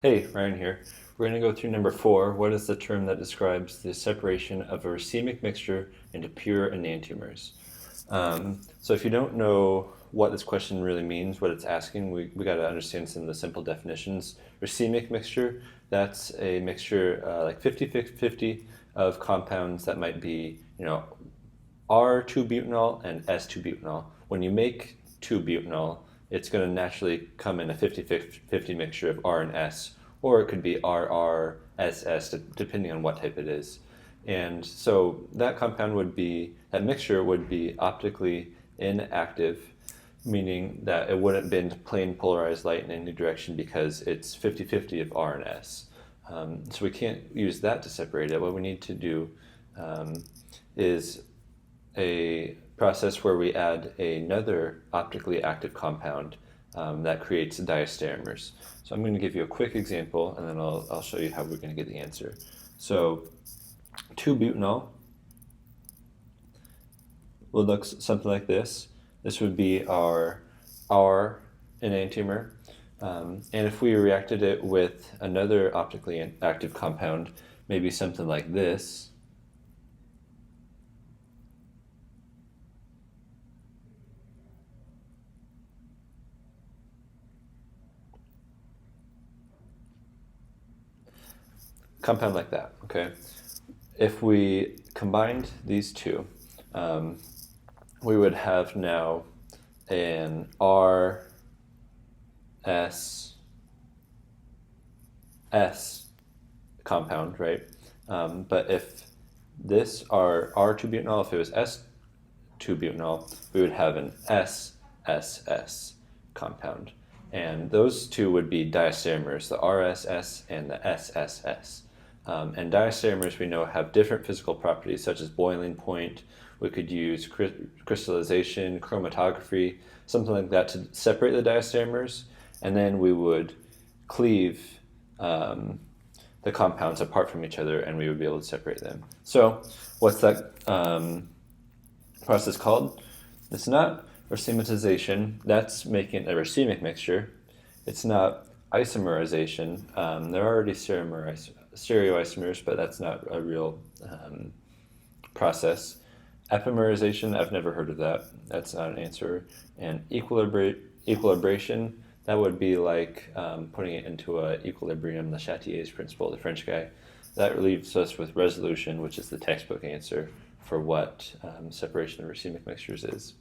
Hey, Ryan here. We're going to go through number 4. What is the term that describes the separation of a racemic mixture into pure enantiomers? So if you don't know what this question really means, what it's asking, we got to understand some of the simple definitions. Racemic mixture, that's a mixture like 50-50 of compounds that might be, R2-butanol and S2-butanol. When you make 2-butanol, it's going to naturally come in a 50-50 mixture of R and S, or it could be RR, SS, depending on what type it is. And so that that mixture would be optically inactive, meaning that it wouldn't bend plain polarized light in any direction because it's 50-50 of R and S. So we can't use that to separate it. What we need to do is a process where we add another optically active compound that creates diastereomers. So I'm going to give you a quick example, and then I'll show you how we're going to get the answer. So 2-butanol will look something like this. This would be our R enantiomer. And if we reacted it with another optically active compound, maybe something like this, compound like that, okay? If we combined these two, we would have now an R S S compound, right? But if this are R2-butanol, if it was S2-butanol, we would have an SSS compound. And those two would be diastereomers, the RSS and the SSS. And diastereomers, we know, have different physical properties such as boiling point. We could use crystallization, chromatography, something like that to separate the diastereomers. And then we would cleave the compounds apart from each other, and we would be able to separate them. So what's that process called? It's not racematization. That's making a racemic mixture. It's not isomerization. There are already stereoisomers, but that's not a real process. Epimerization, I've never heard of that. That's not an answer. And equilibration, that would be like putting it into an equilibrium, the Chatier's principle, the French guy. That leaves us with resolution, which is the textbook answer for what separation of racemic mixtures is.